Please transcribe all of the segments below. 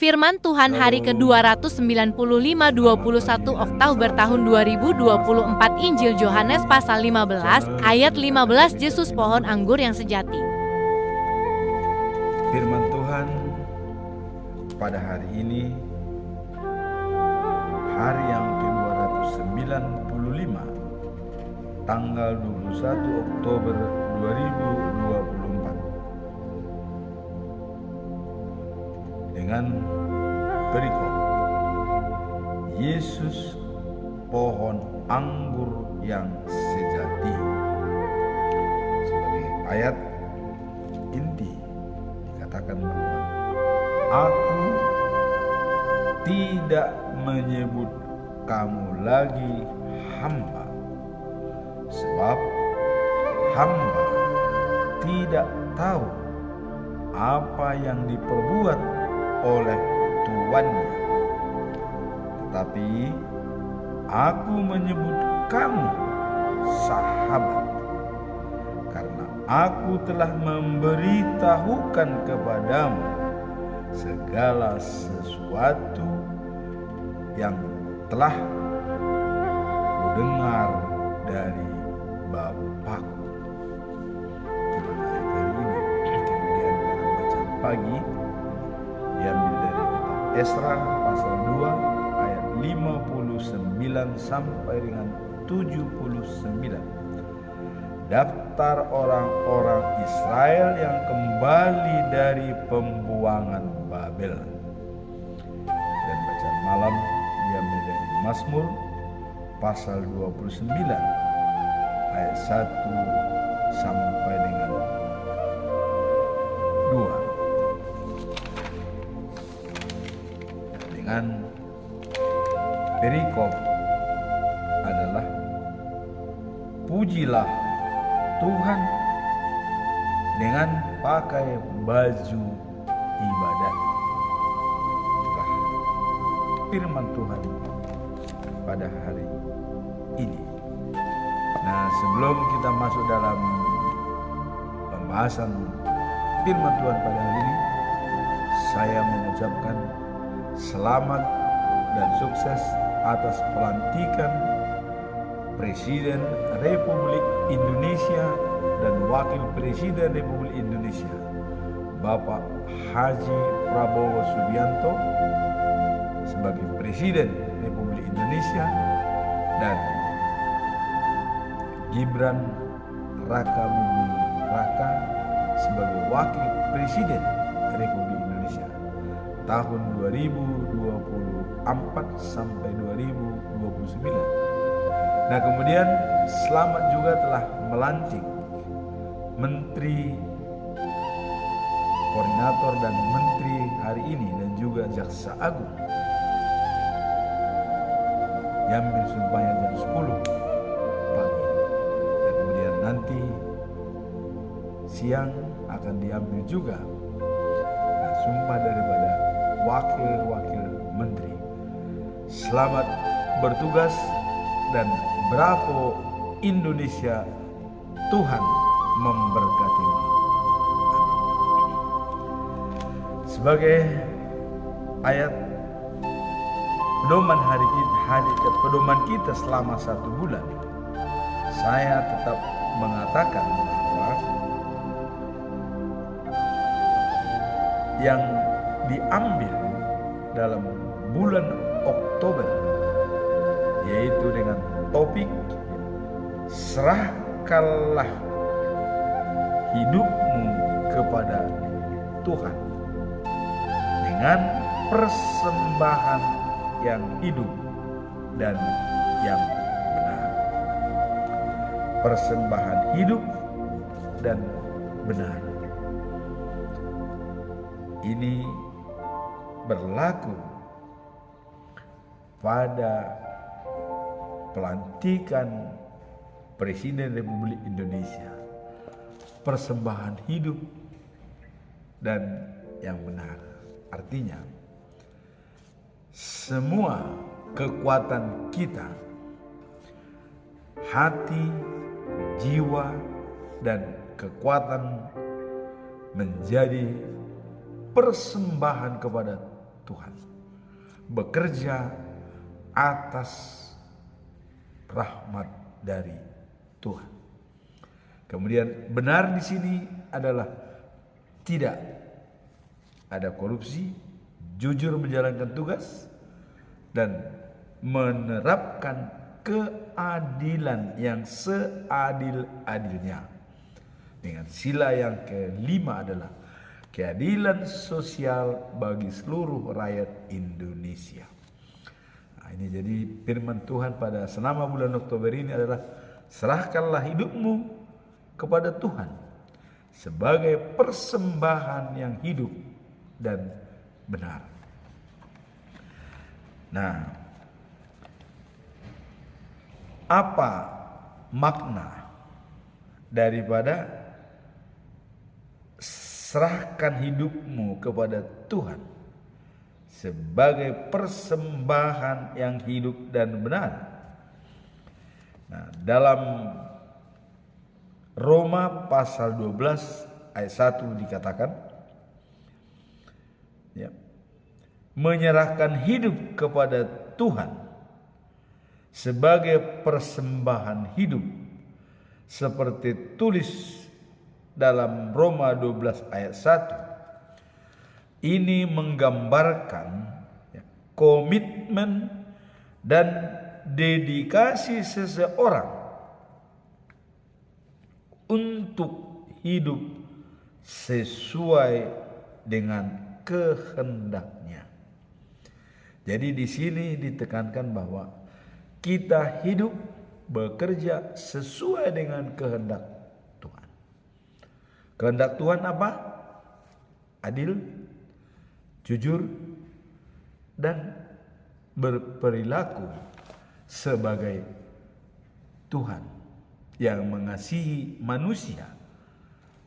Firman Tuhan hari ke-295 21 Oktober tahun 2024 Injil Yohanes pasal 15 ayat 15 Yesus pohon anggur yang sejati. Firman Tuhan pada hari ini, hari yang ke-295, tanggal 21 Oktober 2024, dengan perikop Yesus pohon anggur yang sejati. Sebagai ayat inti dikatakan bahwa aku tidak menyebut kamu lagi hamba, sebab hamba tidak tahu apa yang diperbuat oleh tuannya. Tetapi aku menyebut kamu sahabat, karena aku telah memberitahukan kepadamu segala sesuatu yang telah kudengar dari Bapakku. Ayat hari ini. Kemudian dalam bacaan pagi diambil dari kitab Esra pasal 2 ayat 59 sampai dengan 79. Daftar orang-orang Israel yang kembali dari pembuangan Babel. Dan bacaan malam diambil dari Mazmur pasal 29 ayat 1 sampai dengan 2. Dengan perikop adalah pujilah Tuhan dengan pakai baju ibadat. Itulah firman Tuhan pada hari ini. Nah, sebelum kita masuk dalam pembahasan firman Tuhan pada hari ini, saya mengucapkan selamat dan sukses atas pelantikan Presiden Republik Indonesia dan Wakil Presiden Republik Indonesia, Bapak Haji Prabowo Subianto sebagai Presiden Republik Indonesia dan Gibran Raka Buming Raka sebagai Wakil Presiden Republik Indonesia tahun 2024 sampai 2029. Nah, kemudian selamat juga telah melantik Menteri Koordinator dan Menteri hari ini dan juga Jaksa Agung. Diambil sumpahnya jam 10 pagi. Dan kemudian nanti siang akan diambil juga sumpah daripada wakil-wakil menteri. Selamat bertugas dan bravo Indonesia, Tuhan memberkatimu. Sebagai ayat pedoman pedoman kita selama 1 bulan, saya tetap mengatakan bahwa yang diambil dalam bulan Oktober yaitu dengan topik serahkanlah hidupmu kepada Tuhan dengan persembahan yang hidup dan yang benar. Persembahan hidup dan benar. Ini berlaku pada pelantikan Presiden Republik Indonesia. Persembahan hidup dan yang benar. Artinya, semua kekuatan kita, hati, jiwa, dan kekuatan menjadi persembahan kepada Tuhan, bekerja atas rahmat dari Tuhan. Kemudian benar di sini adalah tidak ada korupsi, jujur menjalankan tugas, dan menerapkan keadilan yang seadil-adilnya. Dengan sila yang kelima adalah keadilan sosial bagi seluruh rakyat Indonesia. Nah, ini jadi firman Tuhan pada selama bulan Oktober ini adalah serahkanlah hidupmu kepada Tuhan sebagai persembahan yang hidup dan benar. Nah, apa makna daripada serahkan hidupmu kepada Tuhan sebagai persembahan yang hidup dan benar? Nah, dalam Roma pasal 12 ayat 1 dikatakan, ya, menyerahkan hidup kepada Tuhan sebagai persembahan hidup, seperti tulis dalam Roma 12 ayat 1. Ini menggambarkan, ya, komitmen dan dedikasi seseorang untuk hidup sesuai dengan kehendaknya. Jadi di sini ditekankan bahwa kita hidup bekerja sesuai dengan kehendak Tuhan. Kehendak Tuhan apa? Adil, jujur, dan berperilaku sebagai Tuhan yang mengasihi manusia,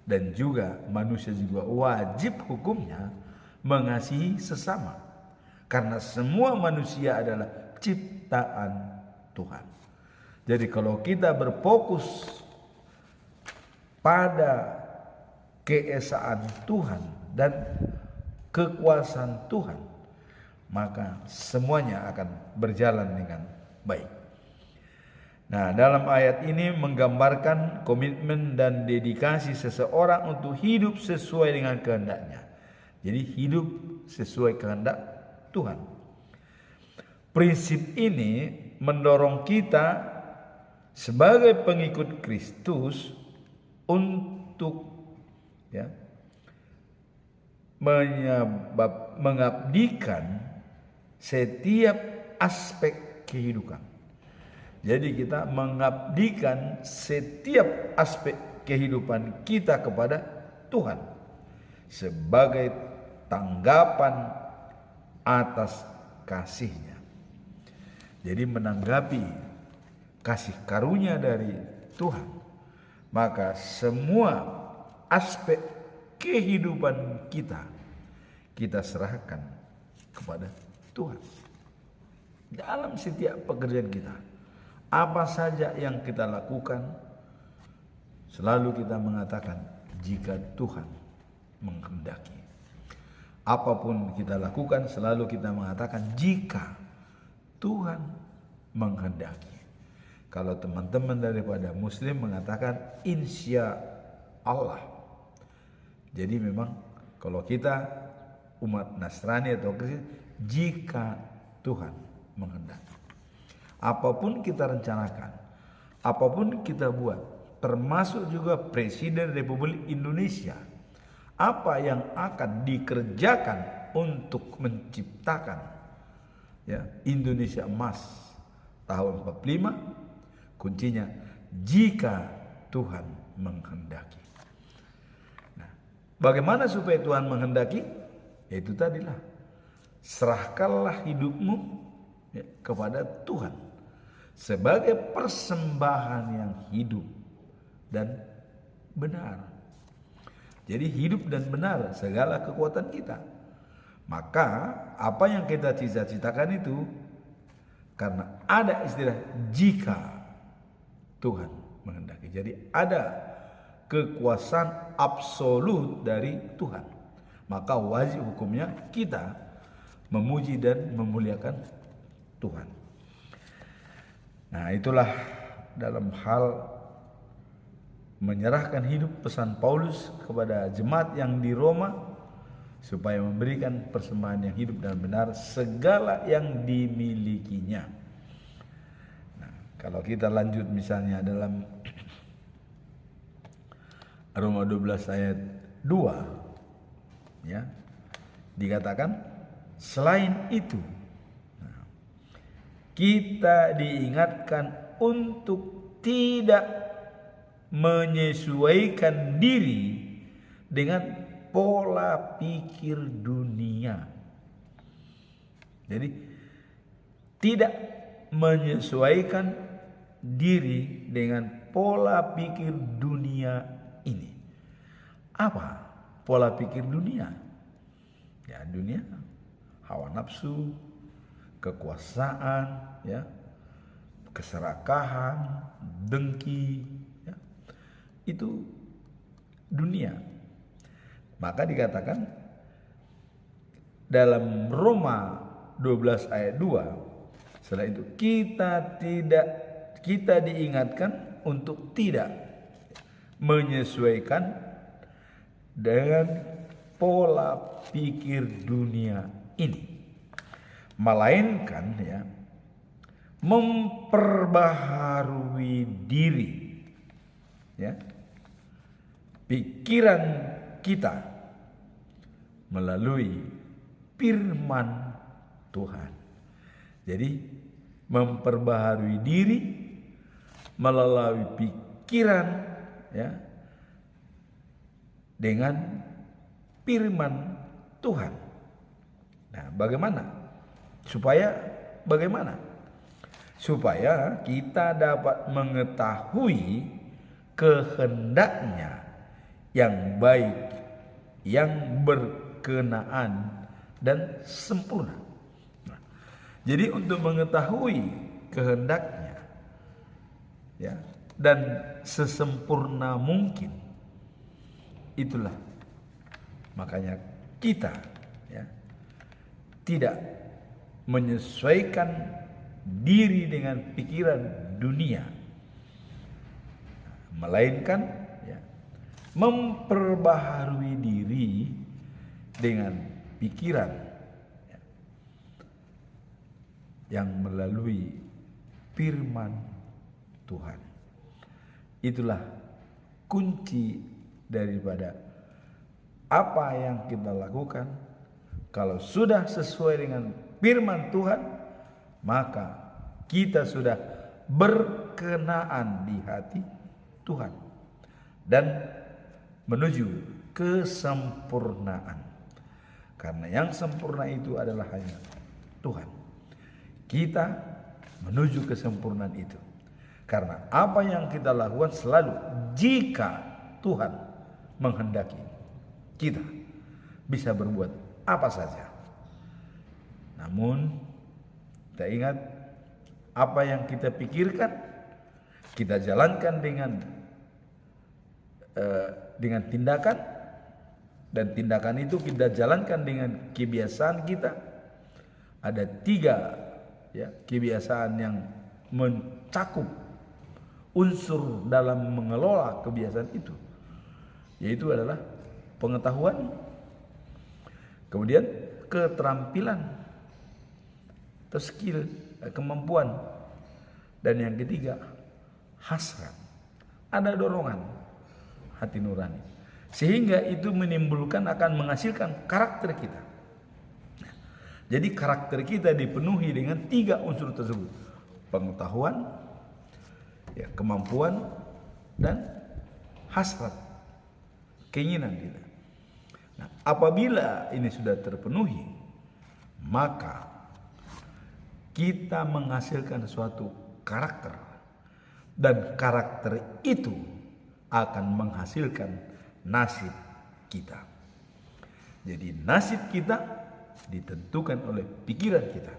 dan juga manusia juga wajib hukumnya mengasihi sesama, karena semua manusia adalah ciptaan Tuhan. Jadi kalau kita berfokus pada keesaan Tuhan dan kekuasaan Tuhan, maka semuanya akan berjalan dengan baik. Nah, dalam ayat ini menggambarkan komitmen dan dedikasi seseorang untuk hidup sesuai dengan kehendaknya. Jadi hidup sesuai kehendak Tuhan. Prinsip ini mendorong kita sebagai pengikut Kristus untuk, ya, mengabdikan setiap aspek kehidupan. Jadi kita mengabdikan setiap aspek kehidupan kita kepada Tuhan sebagai tanggapan atas kasih-Nya. Jadi menanggapi kasih karunia dari Tuhan, maka semua aspek kehidupan kita serahkan kepada Tuhan. Dalam setiap pekerjaan kita, apa saja yang kita lakukan, selalu kita mengatakan jika Tuhan menghendaki. Apapun kita lakukan, selalu kita mengatakan jika Tuhan menghendaki. Kalau teman-teman daripada Muslim mengatakan insya Allah. Jadi memang kalau kita umat Nasrani atau Kristen, jika Tuhan menghendaki. Apapun kita rencanakan, apapun kita buat, termasuk juga Presiden Republik Indonesia, apa yang akan dikerjakan untuk menciptakan, ya, Indonesia emas tahun 45, kuncinya jika Tuhan menghendaki. Nah, bagaimana supaya Tuhan menghendaki? Yaitu tadilah, serahkanlah hidupmu, ya, kepada Tuhan sebagai persembahan yang hidup dan benar. Jadi hidup dan benar segala kekuatan kita. Maka apa yang kita cita-citakan itu, karena ada istilah jika Tuhan menghendaki. Jadi ada kekuasaan absolut dari Tuhan. Maka wajib hukumnya kita memuji dan memuliakan Tuhan. Nah, itulah dalam hal menyerahkan hidup pesan Paulus kepada jemaat yang di Roma, supaya memberikan persembahan yang hidup dan benar segala yang dimilikinya. Nah, kalau kita lanjut misalnya dalam Roma 12 ayat 2, ya, dikatakan selain itu, kita diingatkan untuk tidak menyesuaikan diri dengan pola pikir dunia. Jadi tidak menyesuaikan diri dengan pola pikir dunia ini. Apa pola pikir dunia? Ya, dunia hawa nafsu, kekuasaan, ya, keserakahan, dengki, ya. Itu dunia. Maka dikatakan dalam Roma 12 ayat 2, setelah itu kita diingatkan untuk tidak menyesuaikan dengan pola pikir dunia ini, melainkan, ya, memperbaharui diri, ya, pikiran kita melalui firman Tuhan. Jadi memperbaharui diri melalui pikiran, ya, dengan firman Tuhan. Nah, bagaimana? Supaya kita dapat mengetahui kehendaknya yang baik, yang berkenaan dan sempurna. Nah, jadi untuk mengetahui kehendaknya, ya, dan sesempurna mungkin, itulah makanya kita, ya, tidak menyesuaikan diri dengan pikiran dunia, melainkan, memperbaharui diri dengan pikiran, ya, yang melalui firman Tuhan. Itulah kunci daripada apa yang kita lakukan. Kalau sudah sesuai dengan firman Tuhan, maka kita sudah berkenaan di hati Tuhan dan menuju kesempurnaan. Karena yang sempurna itu adalah hanya Tuhan. Kita menuju kesempurnaan itu. Karena apa yang kita lakukan selalu jika Tuhan menghendaki, kita bisa berbuat apa saja. Namun kita ingat, apa yang kita pikirkan, kita jalankan dengan tindakan, dan tindakan itu kita jalankan dengan kebiasaan kita. Ada 3, ya, kebiasaan yang mencakup unsur dalam mengelola kebiasaan itu, yaitu adalah pengetahuan, kemudian keterampilan atau skill, kemampuan, dan yang ketiga hasrat. Ada dorongan hati nurani, sehingga itu akan menghasilkan karakter kita. Jadi karakter kita dipenuhi dengan 3 unsur tersebut: pengetahuan, ya, kemampuan, dan hasrat, keinginan kita. Nah, apabila ini sudah terpenuhi, maka kita menghasilkan suatu karakter, dan karakter itu akan menghasilkan nasib kita. Jadi nasib kita ditentukan oleh pikiran kita.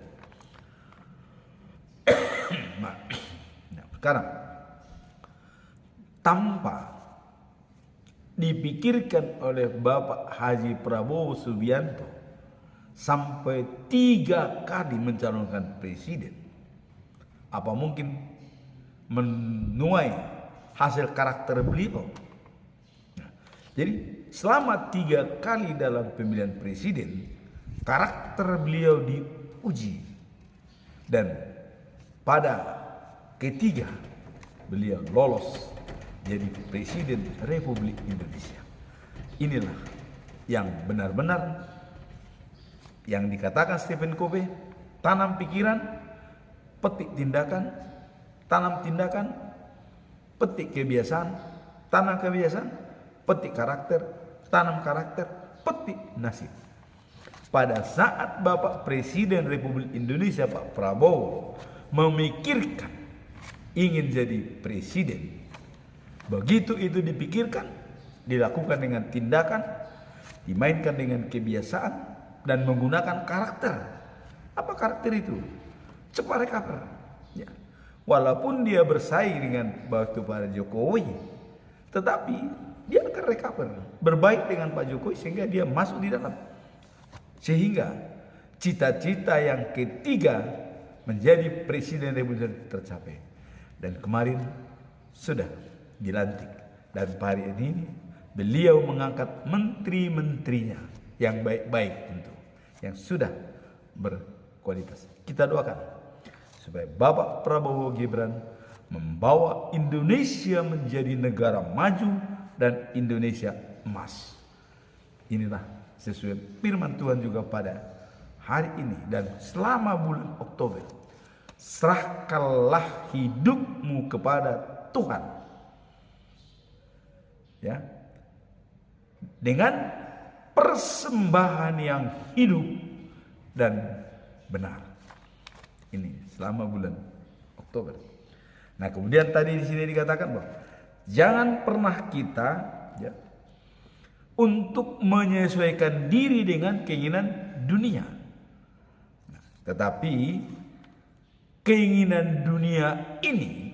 Nah, sekarang tanpa dipikirkan oleh Bapak Haji Prabowo Subianto sampai 3 kali mencalonkan presiden. Apa mungkin menuai hasil karakter beliau? Nah, jadi selama 3 kali dalam pemilihan presiden, karakter beliau diuji. Dan pada ketiga, beliau lolos jadi Presiden Republik Indonesia. Inilah yang benar-benar yang dikatakan Stephen Covey, tanam pikiran, petik tindakan, tanam tindakan, petik kebiasaan, tanam kebiasaan, petik karakter, tanam karakter, petik nasib. Pada saat Bapak Presiden Republik Indonesia Pak Prabowo memikirkan ingin jadi presiden, begitu itu dipikirkan, dilakukan dengan tindakan, dimainkan dengan kebiasaan, dan menggunakan karakter. Apa karakter itu? Cepat recover. Ya. Walaupun dia bersaing dengan waktu Pak Jokowi, tetapi dia akan recover, berbaik dengan Pak Jokowi sehingga dia masuk di dalam. Sehingga cita-cita yang ketiga menjadi Presiden Republik tercapai. Dan kemarin sudah dilantik. Dan hari ini beliau mengangkat menteri-menterinya yang baik-baik tentu, yang sudah berkualitas. Kita doakan supaya Bapak Prabowo Gibran membawa Indonesia menjadi negara maju dan Indonesia emas. Inilah sesuai firman Tuhan juga pada hari ini dan selama bulan Oktober. Serahkanlah hidupmu kepada Tuhan. Ya. Dengan persembahan yang hidup dan benar. Ini selama bulan Oktober. Nah, kemudian tadi di sini dikatakan bahwa jangan pernah kita untuk menyesuaikan diri dengan keinginan dunia. Nah, tetapi keinginan dunia ini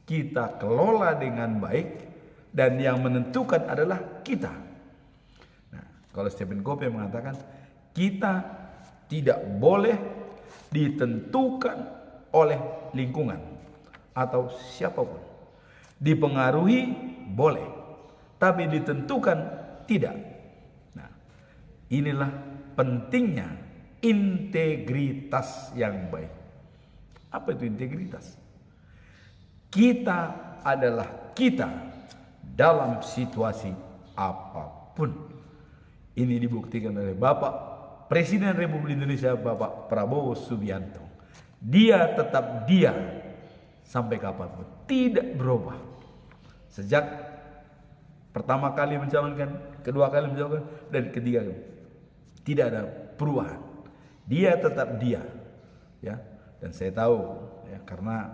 kita kelola dengan baik dan yang menentukan adalah kita. Nah, kalau Stephen Covey mengatakan kita tidak boleh ditentukan oleh lingkungan atau siapapun. Dipengaruhi boleh, tapi ditentukan tidak. Nah, inilah pentingnya integritas yang baik. Apa itu integritas? Kita adalah kita dalam situasi apapun. Ini dibuktikan oleh Bapak Presiden Republik Indonesia Bapak Prabowo Subianto. Dia tetap dia sampai kapanpun, tidak berubah. Sejak pertama kali mencalonkan, kedua kali mencalonkan, dan ketiga kali. Tidak ada perubahan. Dia tetap dia. Ya. Dan saya tahu ya, karena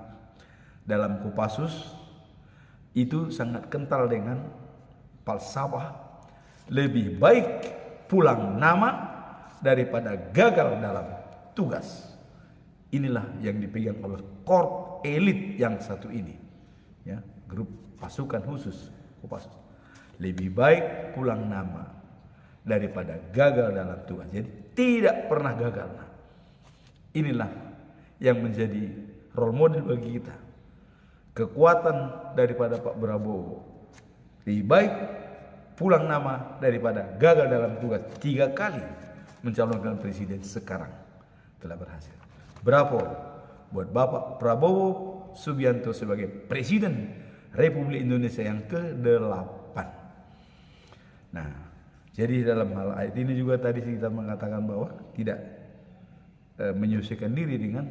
dalam Kopassus itu sangat kental dengan falsafah lebih baik pulang nama daripada gagal dalam tugas. Inilah yang dipegang oleh korp elit yang satu ini. Ya, grup pasukan khusus Kopassus. Lebih baik pulang nama daripada gagal dalam tugas. Jadi tidak pernah gagal. Nah, inilah yang menjadi role model bagi kita. Kekuatan daripada Pak Prabowo. Lebih baik pulang nama daripada gagal dalam tugas. 3 kali mencalonkan presiden, sekarang telah berhasil. Bravo buat Bapak Prabowo Subianto sebagai Presiden Republik Indonesia yang ke-8. Nah, jadi dalam hal ayat ini juga tadi kita mengatakan bahwa tidak menyesuaikan diri dengan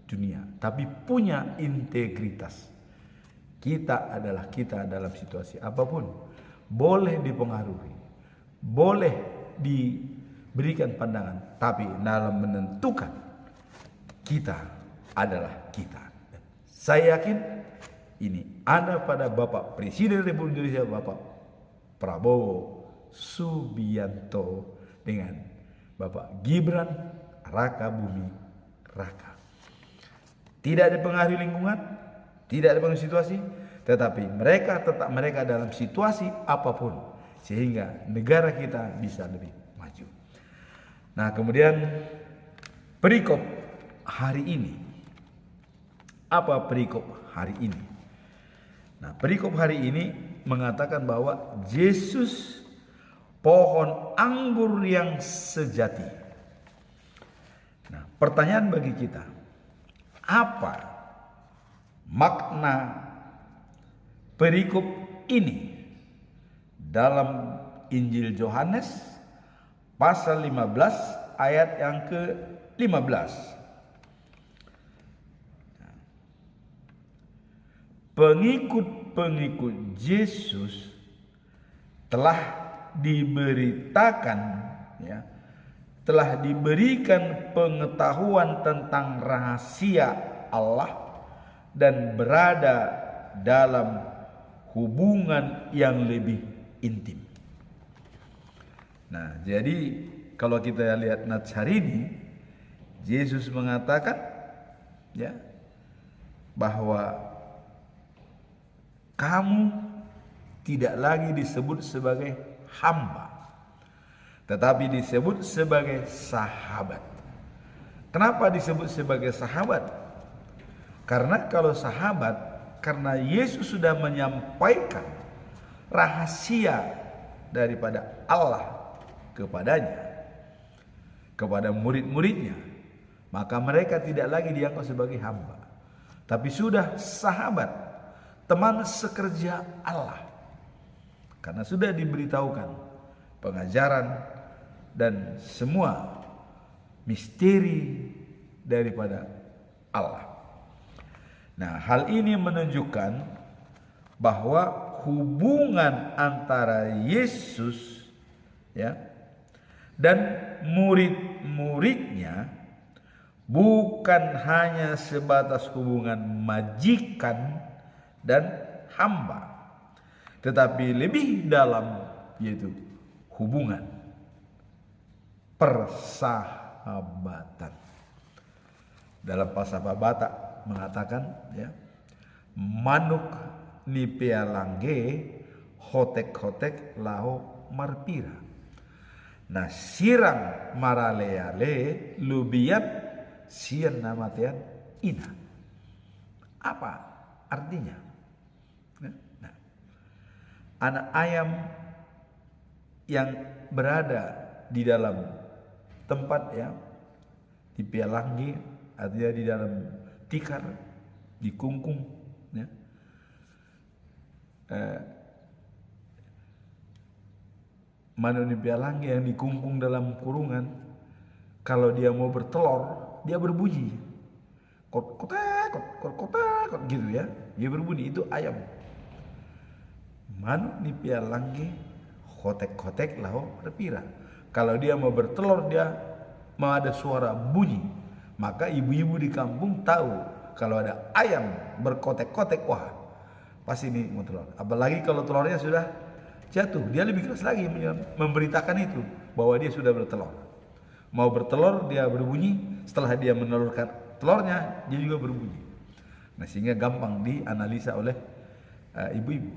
dunia, tapi punya integritas. Kita adalah kita dalam situasi apapun. Boleh dipengaruhi, boleh diberikan pandangan, tapi dalam menentukan kita adalah kita. Saya yakin ini ada pada Bapak Presiden Republik Indonesia Bapak Prabowo Subianto dengan Bapak Gibran Raka Buming Raka. Tidak dipengaruhi lingkungan, tidak dipengaruhi situasi, tetapi mereka tetap mereka dalam situasi apapun sehingga negara kita bisa lebih maju. Nah, kemudian perikop hari ini. Apa perikop hari ini? Nah, perikop hari ini mengatakan bahwa Yesus pohon anggur yang sejati. Nah, pertanyaan bagi kita, apa makna perikop ini dalam Injil Yohanes pasal 15 ayat yang ke-15. Pengikut-pengikut Yesus telah diberitakan, ya, telah diberikan pengetahuan tentang rahasia Allah dan berada dalam hubungan yang lebih intim. Nah, jadi kalau kita lihat nats hari ini, Yesus mengatakan, ya, bahwa kamu tidak lagi disebut sebagai hamba, tetapi disebut sebagai sahabat. Kenapa disebut sebagai sahabat? Karena kalau sahabat, karena Yesus sudah menyampaikan rahasia daripada Allah kepadanya, kepada murid-muridnya, maka mereka tidak lagi dianggap sebagai hamba, tapi sudah sahabat, teman sekerja Allah, karena sudah diberitahukan pengajaran dan semua misteri daripada Allah. Nah, hal ini menunjukkan bahwa hubungan antara Yesus, ya, dan murid-muridnya bukan hanya sebatas hubungan majikan dan hamba, tetapi lebih dalam, yaitu hubungan persahabatan. Dalam bahasa Batak mengatakan, ya, manuk nipea langge hotek-hotek lao marpira. Nah, sirang maraleale lubiat sian namatian ina. Apa artinya? Nah, anak ayam yang berada di dalam tempat, ya, di pialanggi, artinya di dalam tikar, di kungkung, ya. Manuk pialanggi yang dikungkung dalam kurungan, kalau dia mau bertelur, dia berbunyi, kotek gitu, ya, dia berbunyi, itu ayam. Manuk pialanggi kotek-kotek lau berpira. Kalau dia mau bertelur, dia mau ada suara bunyi, maka ibu-ibu di kampung tahu kalau ada ayam berkotek-kotek, wah, pasti ini mau telur. Apalagi kalau telurnya sudah jatuh, dia lebih keras lagi memberitakan itu bahwa dia sudah bertelur. Mau bertelur, dia berbunyi. Setelah dia menelurkan telurnya, dia juga berbunyi. Nah, sehingga gampang dianalisa oleh ibu-ibu.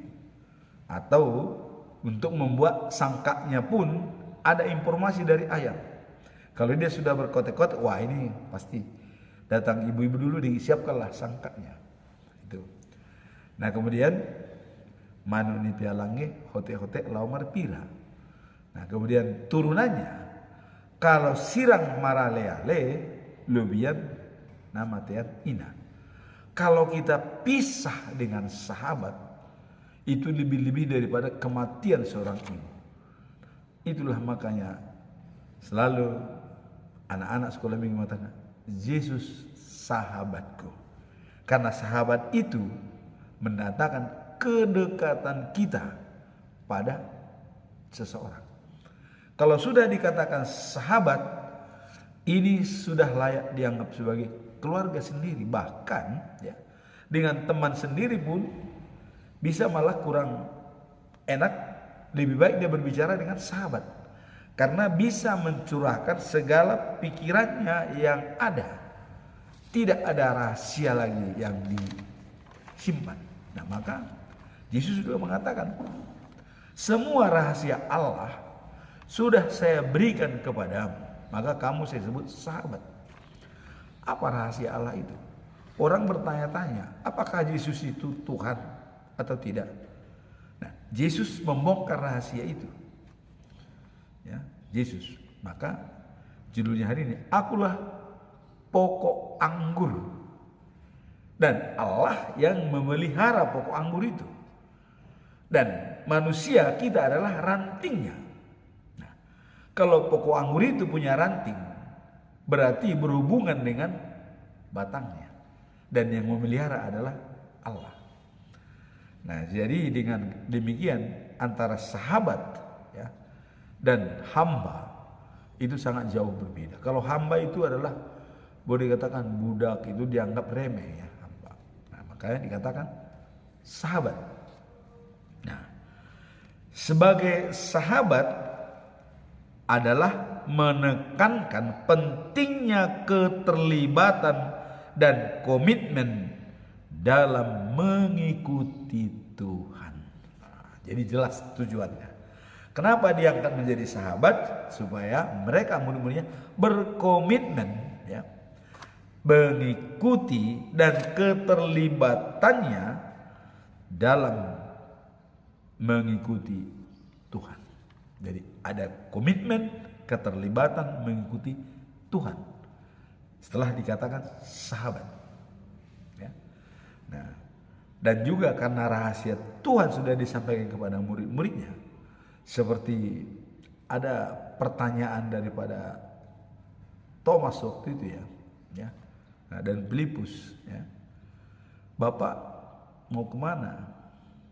Atau untuk membuat sangkanya pun ada informasi dari ayam. Kalau dia sudah berkotek-kotek, wah, ini pasti datang ibu-ibu dulu, disiapkanlah sangkanya. Itu. Nah, kemudian manu ni pialange hote-hote laumar pira. Nah, kemudian turunannya, kalau sirang maraleale lubian namatean ina. Kalau kita pisah dengan sahabat, itu lebih-lebih daripada kematian seorang ibu. Itulah makanya selalu anak-anak sekolah minggu mengatakan, Yesus sahabatku. Karena sahabat itu mendatangkan kedekatan kita pada seseorang. Kalau sudah dikatakan sahabat, ini sudah layak dianggap sebagai keluarga sendiri. Bahkan, ya, dengan teman sendiri pun bisa malah kurang enak. Lebih baik dia berbicara dengan sahabat, karena bisa mencurahkan segala pikirannya yang ada. Tidak ada rahasia lagi yang disimpan. Nah, maka Yesus juga mengatakan, semua rahasia Allah sudah saya berikan kepadamu. maka kamu saya sebut sahabat. Apa rahasia Allah itu? Orang bertanya-tanya, apakah Yesus itu Tuhan atau tidak? Nah, Yesus membongkar rahasia itu. Ya, Yesus. Maka judulnya hari ini, akulah pokok anggur. Dan Allah yang memelihara pokok anggur itu. Dan manusia kita adalah rantingnya. Nah, kalau pokok anggur itu punya ranting, berarti berhubungan dengan batangnya. Dan yang memelihara adalah Allah. Nah, jadi dengan demikian antara sahabat ya dan hamba itu sangat jauh berbeda. Kalau hamba itu adalah boleh dikatakan budak, itu dianggap remeh ya hamba. Nah, makanya dikatakan sahabat. Nah, sebagai sahabat adalah menekankan pentingnya keterlibatan dan komitmen dalam mengikuti Tuhan. Nah, jadi jelas tujuannya. Kenapa diangkat menjadi sahabat? Supaya mereka murid-muridnya berkomitmen ya, mengikuti dan keterlibatannya dalam mengikuti Tuhan. Jadi ada komitmen, keterlibatan mengikuti Tuhan. Setelah dikatakan sahabat. Ya. Nah, dan juga karena rahasia Tuhan sudah disampaikan kepada murid-muridnya. Seperti ada pertanyaan daripada Thomas waktu itu ya. Nah, dan Filipus ya. Bapak mau kemana?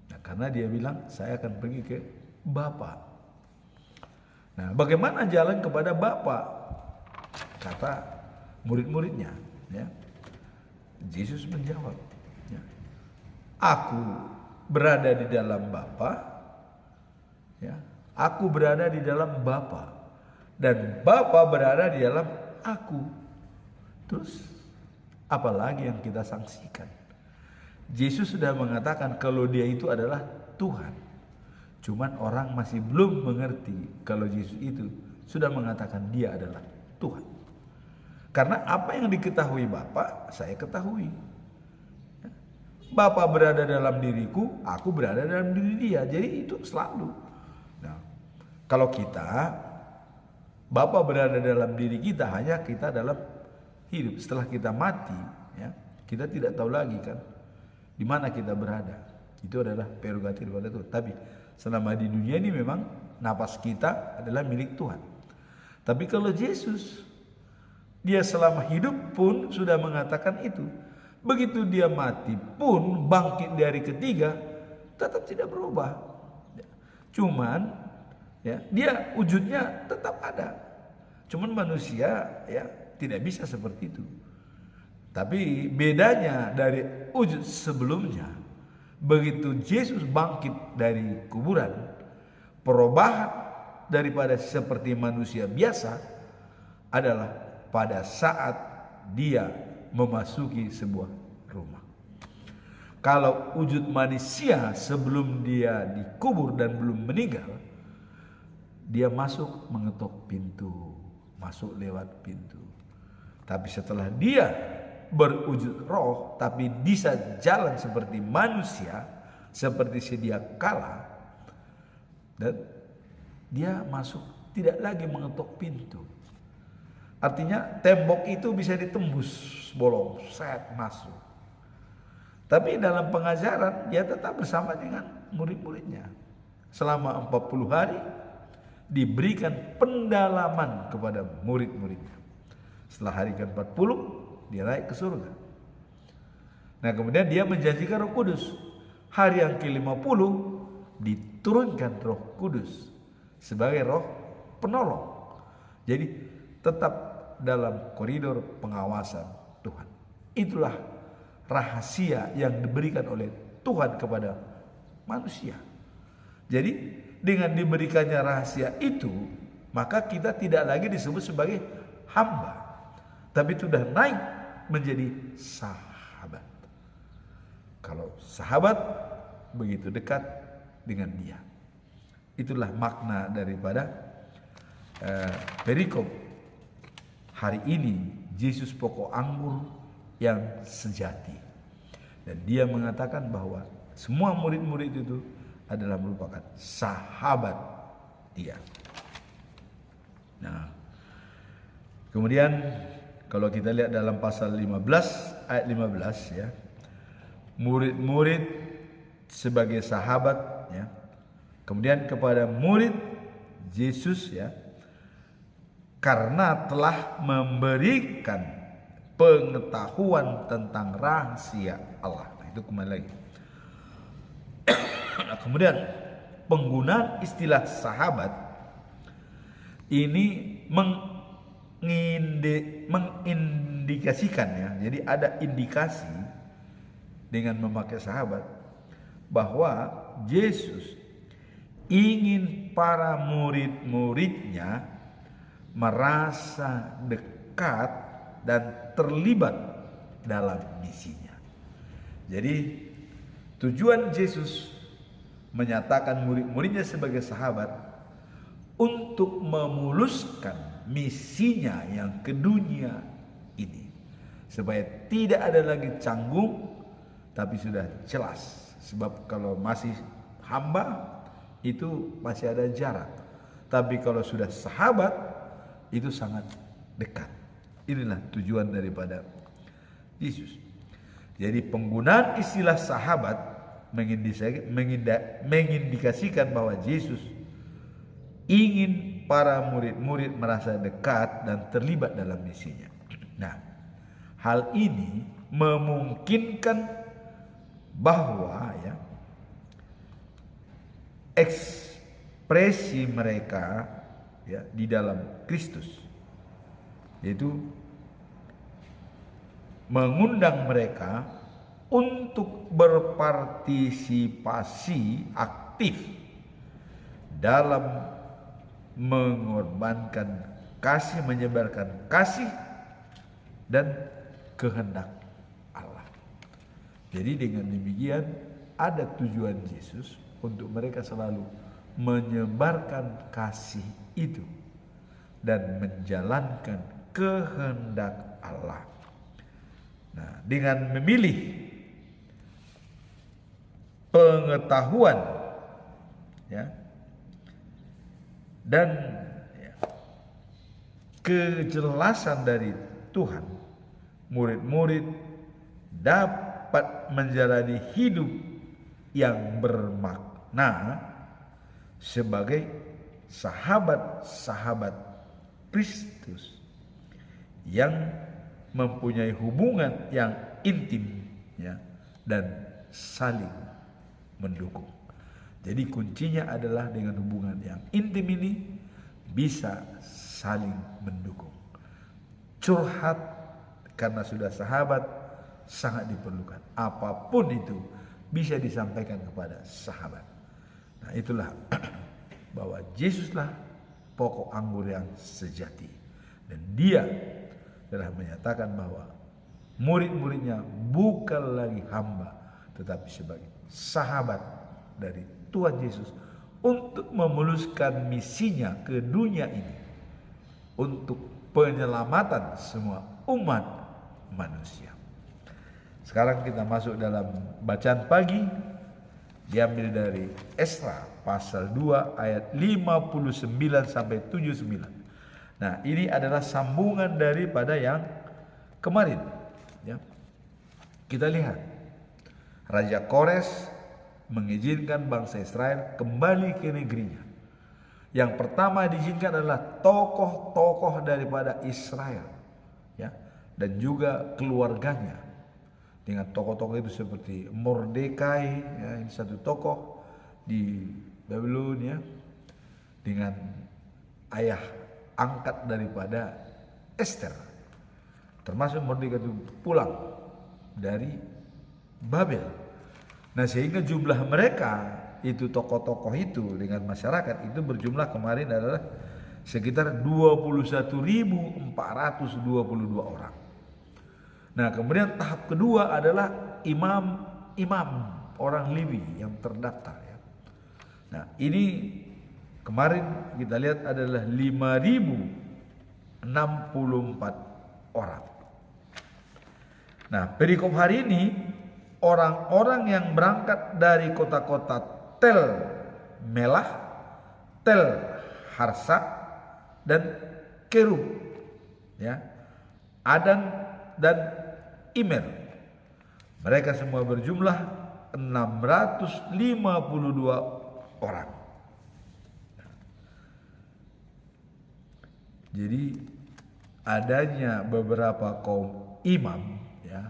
Nah, karena dia bilang saya akan pergi ke Bapa. Nah, bagaimana jalan kepada Bapa? Kata murid-muridnya ya. Yesus menjawab ya, aku berada di dalam Bapa ya, aku berada di dalam Bapa dan Bapa berada di dalam aku. Terus apalagi yang kita saksikan? Yesus sudah mengatakan kalau dia itu adalah Tuhan. Cuman orang masih belum mengerti kalau Yesus itu sudah mengatakan dia adalah Tuhan. Karena apa yang diketahui Bapa, saya ketahui. Bapa berada dalam diriku, aku berada dalam diri dia. Jadi itu selalu. Nah, kalau kita, Bapa berada dalam diri kita, hanya kita dalam hidup. Setelah kita mati, ya, kita tidak tahu lagi kan di mana kita berada. Itu adalah prerogatif daripada Tuhan. Tapi selama di dunia ini memang napas kita adalah milik Tuhan. Tapi kalau Yesus, dia selama hidup pun sudah mengatakan itu. Begitu dia mati pun bangkit dari ketiga, tetap tidak berubah. Cuman ya, dia wujudnya tetap ada. Cuman manusia ya tidak bisa seperti itu. Tapi bedanya dari wujud sebelumnya, begitu Yesus bangkit dari kuburan, perubahan daripada seperti manusia biasa adalah pada saat dia memasuki sebuah rumah. Kalau wujud manusia sebelum dia dikubur dan belum meninggal, dia masuk mengetuk pintu, masuk lewat pintu. Tapi setelah dia berwujud roh, tapi bisa jalan seperti manusia, seperti sedia kala, dan dia masuk tidak lagi mengetuk pintu. Artinya tembok itu bisa ditembus, bolong, set, masuk. Tapi dalam pengajaran dia tetap bersama dengan murid-muridnya. Selama 40 hari diberikan pendalaman kepada murid-muridnya. Setelah hari ke-40 dia naik ke surga. Nah, kemudian dia menjanjikan Roh Kudus. Hari yang ke-50 diturunkan Roh Kudus sebagai roh penolong. Jadi tetap dalam koridor pengawasan Tuhan. Itulah rahasia yang diberikan oleh Tuhan kepada manusia. Jadi dengan diberikannya rahasia itu, maka kita tidak lagi disebut sebagai hamba, tapi sudah naik menjadi sahabat. Kalau sahabat begitu dekat dengan dia. Itulah makna daripada perikop hari ini Yesus pokok anggur yang sejati. Dan dia mengatakan bahwa semua murid-murid itu adalah merupakan sahabat dia. Nah, kemudian kalau kita lihat dalam pasal 15 ayat 15 ya, murid-murid sebagai sahabat ya. Kemudian kepada murid Yesus ya, karena telah memberikan pengetahuan tentang rahasia Allah. Nah, itu kembali lagi. Nah, kemudian penggunaan istilah sahabat ini mengindikasikan ya. Jadi ada indikasi dengan memakai sahabat bahwa Yesus ingin para murid-muridnya merasa dekat dan terlibat dalam misinya. Jadi tujuan Yesus menyatakan murid-muridnya sebagai sahabat untuk memuluskan misinya yang ke dunia ini, supaya tidak ada lagi canggung tapi sudah jelas. Sebab kalau masih hamba itu masih ada jarak, tapi kalau sudah sahabat itu sangat dekat. Inilah tujuan daripada Yesus. Jadi penggunaan istilah sahabat mengindikasikan bahwa Yesus ingin para murid-murid merasa dekat dan terlibat dalam misinya. Nah, hal ini memungkinkan bahwa ya, ekspresi mereka ya di dalam Kristus, yaitu mengundang mereka untuk berpartisipasi aktif dalam mengorbankan kasih, menyebarkan kasih dan kehendak Allah. Jadi dengan demikian ada tujuan Yesus untuk mereka selalu menyebarkan kasih itu dan menjalankan kehendak Allah. Nah, dengan memilih pengetahuan ya dan ya, kejelasan dari Tuhan, murid-murid dapat menjalani hidup yang bermakna sebagai sahabat-sahabat Kristus yang mempunyai hubungan yang intim ya dan saling mendukung. Jadi kuncinya adalah dengan hubungan yang intim ini bisa saling mendukung. Curhat karena sudah sahabat sangat diperlukan. Apapun itu bisa disampaikan kepada sahabat. Nah, itulah bahwa Yesuslah pokok anggur yang sejati. Dan dia telah menyatakan bahwa murid-muridnya bukan lagi hamba, tetapi sebagai sahabat dari Tuhan Yesus untuk memuluskan misinya ke dunia ini untuk penyelamatan semua umat manusia. Sekarang kita masuk dalam bacaan pagi, diambil dari Esra pasal 2 ayat 59 sampai 79. Nah, ini adalah sambungan daripada yang kemarin ya. Kita lihat Raja Kores mengizinkan bangsa Israel kembali ke negerinya. Yang pertama diizinkan adalah tokoh-tokoh daripada Israel ya, dan juga keluarganya. Dengan tokoh-tokoh itu seperti Mordekai ya, ini satu tokoh di Babylon ya, dengan ayah angkat daripada Esther, termasuk Mordekai itu pulang dari Babel. Nah, sehingga jumlah mereka itu tokoh-tokoh itu dengan masyarakat itu berjumlah kemarin adalah sekitar 21.422 orang. Nah, kemudian tahap kedua adalah imam orang Lewi yang terdaftar ya. Nah, ini kemarin kita lihat adalah 5.000 64 orang. Nah, perikop hari ini orang-orang yang berangkat dari kota-kota Tel Melah, Tel Harsa, dan Kerub, ya, Adan dan Imer. Mereka semua berjumlah 652 orang. Jadi adanya beberapa kaum imam, ya,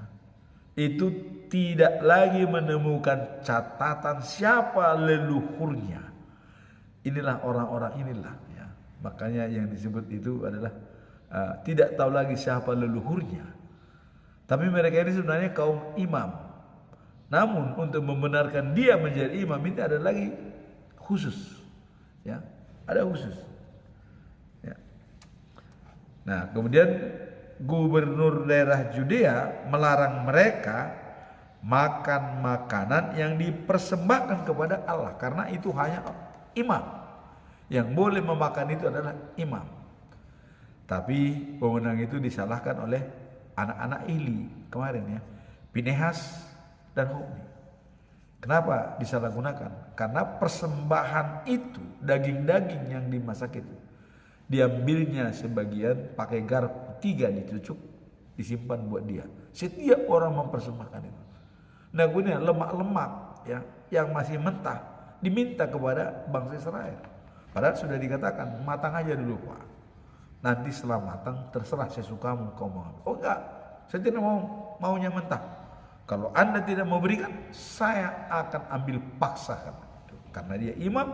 itu tidak lagi menemukan catatan siapa leluhurnya. Inilah orang-orang inilah, ya. Makanya yang disebut itu adalah tidak tahu lagi siapa leluhurnya. Tapi mereka ini sebenarnya kaum imam. Namun untuk membenarkan dia menjadi imam itu ada lagi khusus, ya, ada khusus. Ya. Nah, kemudian gubernur daerah Judea melarang mereka makan makanan yang dipersembahkan kepada Allah, karena itu hanya imam yang boleh memakan, itu adalah imam. Tapi pemenang itu disalahkan oleh anak-anak Eli kemarin, ya, Pinehas dan Hofni. Kenapa disalahgunakan? Karena persembahan itu, daging-daging yang dimasak itu, diambilnya sebagian pakai garpu 3 dicucuk, disimpan buat dia. Setiap orang mempersembahkan itu. Nah, kemudian lemak-lemak, ya, yang masih mentah diminta kepada bangsa Israel. Padahal sudah dikatakan matang aja dulu, Pak. Nanti setelah matang terserah sesukamu kau mau. Oh enggak, saya tidak maunya mentah. Kalau Anda tidak mau berikan, saya akan ambil paksa. Karena dia imam,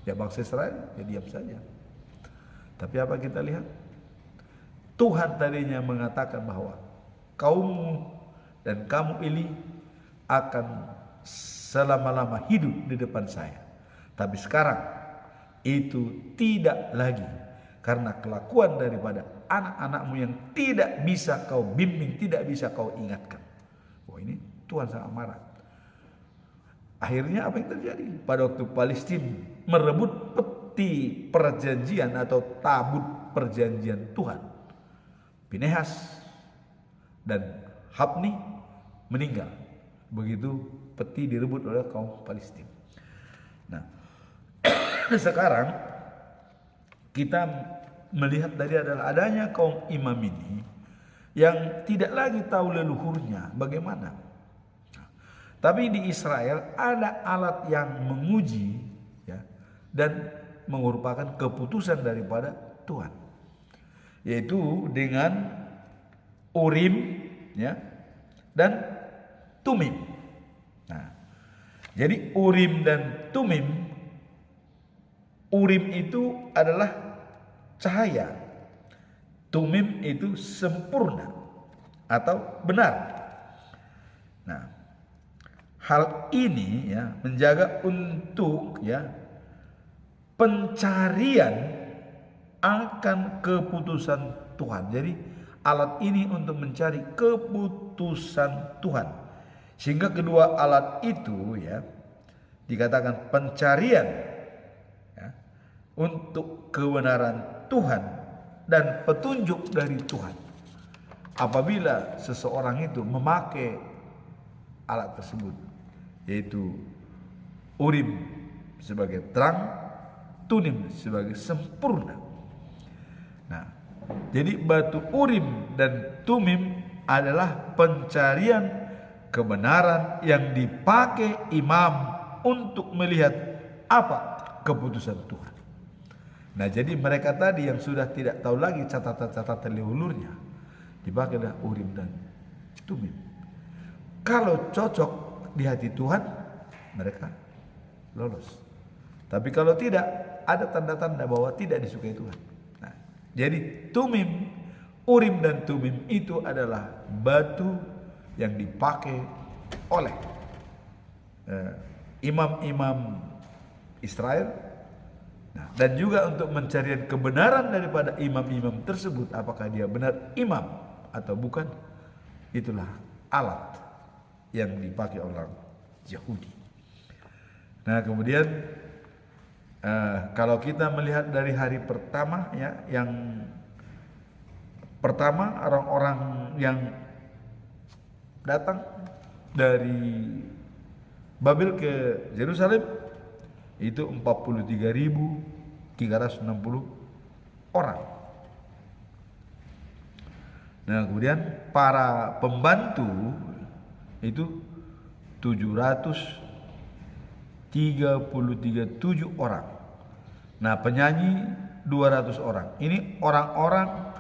ya bangsa Israel, ya diam saja. Tapi apa kita lihat? Tuhan tadinya mengatakan bahwa kaummu dan kamu Eli akan selama-lama hidup di depan saya. Tapi sekarang itu tidak lagi, karena kelakuan daripada anak-anakmu yang tidak bisa kau bimbing, tidak bisa kau ingatkan. Wah, ini Tuhan sangat marah. Akhirnya apa yang terjadi? Pada waktu Palestina merebut peti perjanjian atau tabut perjanjian Tuhan, Pinehas dan Hofni meninggal. Begitu peti direbut oleh kaum Palestina. Nah, sekarang kita melihat tadi adalah adanya kaum imam ini yang tidak lagi tahu leluhurnya bagaimana. Tapi di Israel ada alat yang menguji, ya, dan merupakan keputusan daripada Tuhan, yaitu dengan Urim, ya, dan Tumim. Nah, jadi Urim dan Tumim, Urim itu adalah cahaya, Tumim itu sempurna atau benar. Nah, hal ini, ya, menjaga untuk, ya, pencarian akan keputusan Tuhan. Jadi alat ini untuk mencari keputusan Tuhan. Sehingga kedua alat itu, ya, dikatakan pencarian, ya, untuk kebenaran Tuhan dan petunjuk dari Tuhan. Apabila seseorang itu memakai alat tersebut, yaitu Urim sebagai terang, Tumim sebagai sempurna. Nah, jadi batu Urim dan Tumim adalah pencarian kebenaran yang dipakai imam untuk melihat apa keputusan Tuhan. Nah, jadi mereka tadi yang sudah tidak tahu lagi catatan-catatan leluhurnya, dipakailah Urim dan Tumim. Kalau cocok di hati Tuhan, mereka lolos. Tapi kalau tidak, ada tanda-tanda bahwa tidak disukai Tuhan. Nah, jadi Tumim, Urim dan Tumim itu adalah batu yang dipakai oleh imam-imam Israel. Nah, dan juga untuk mencari kebenaran daripada imam-imam tersebut, apakah dia benar imam atau bukan, itulah alat yang dipakai orang Yahudi. Nah, kemudian kalau kita melihat dari hari pertama, ya, yang Pertama, orang-orang yang datang dari Babel ke Yerusalem itu 43.360 orang. Nah, kemudian para pembantu itu 737 orang. Nah, penyanyi 200 orang. Ini orang-orang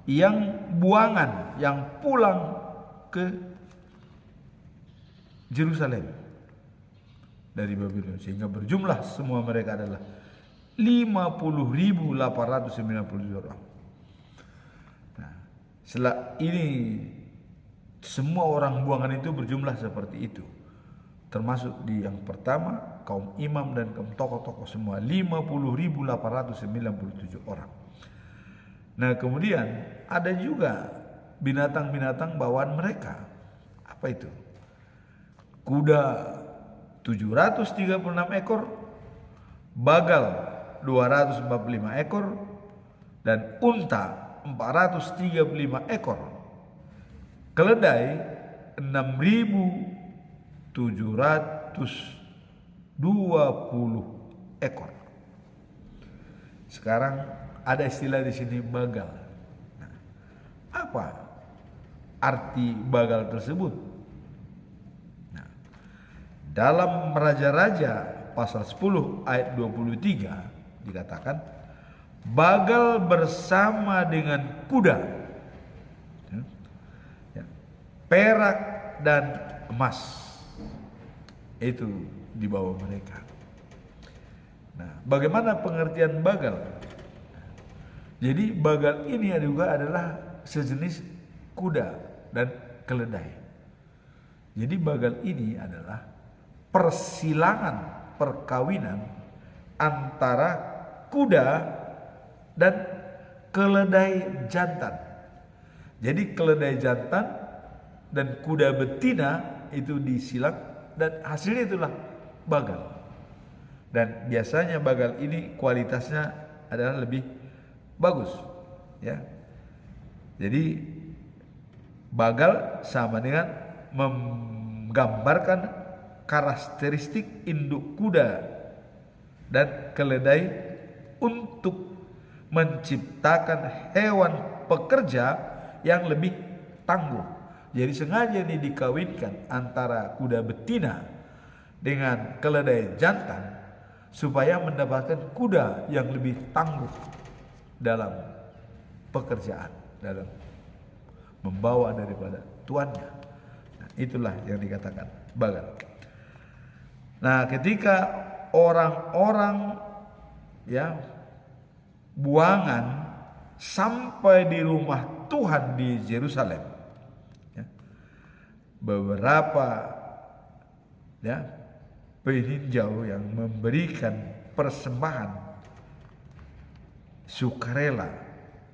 yang buangan, yang pulang ke Yerusalem dari Babylon, sehingga berjumlah semua mereka adalah 50.897 orang. Nah, setelah ini semua orang buangan itu berjumlah seperti itu, termasuk di yang pertama kaum imam dan kaum tokoh-tokoh semua 50.897 orang. Nah, kemudian ada juga binatang-binatang bawaan mereka. Apa itu? Kuda 736 ekor, bagal 245 ekor, dan unta 435 ekor. Keledai 6.720 ekor. Sekarang ada istilah di sini bagal. Nah, apa arti bagal tersebut? Nah, dalam Raja-Raja pasal 10 ayat 23 dikatakan bagal bersama dengan kuda, perak dan emas itu dibawa mereka. Nah, bagaimana pengertian bagal? Jadi bagal ini juga adalah sejenis kuda dan keledai. Jadi bagal ini adalah persilangan perkawinan antara kuda dan keledai jantan. Jadi keledai jantan dan kuda betina itu disilang dan hasilnya itulah bagal. Dan biasanya bagal ini kualitasnya adalah lebih bagus, ya. Jadi bagal sama dengan menggambarkan karakteristik induk kuda dan keledai untuk menciptakan hewan pekerja yang lebih tangguh. Jadi sengaja ini dikawinkan antara kuda betina dengan keledai jantan supaya mendapatkan kuda yang lebih tangguh dalam pekerjaan, dalam membawa daripada tuannya. Nah, itulah yang dikatakan bagal. Nah, ketika orang-orang ya buangan sampai di rumah Tuhan di Yerusalem, ya, beberapa ya peninjau yang memberikan persembahan sukarela